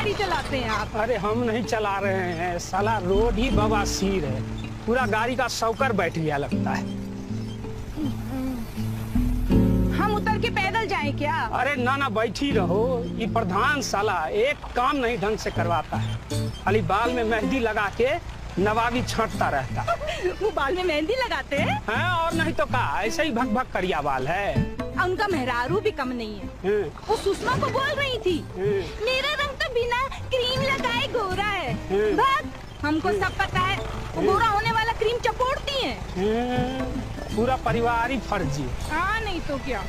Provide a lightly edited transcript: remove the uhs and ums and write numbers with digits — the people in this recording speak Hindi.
गाड़ी चलाते हैं आप? अरे हम नहीं चला रहे हैं, साला रोड ही बवासीर है, पूरा गाड़ी का शौकर बैठ गया लगता है। हम उतर के पैदल जाएं क्या? अरे ना ना बैठी रहो, ये प्रधान साला एक काम नहीं ढंग से करवाता है, खाली बाल में मेहंदी लगा के नवाबी छांटता रहता है। वो बाल में मेहंदी लगाते हैं? और नहीं तो का, ऐसे ही भग भग करिया बाल है। उनका मेहरारू भी कम नहीं है। वो सुषमा को बोल रही थी मेरा रंग तो बिना क्रीम लगाए गोरा है। भाग, हमको सब पता है, वो गोरा होने वाला क्रीम चपोड़ती है। पूरा परिवार ही फर्जी। हाँ नहीं तो क्या।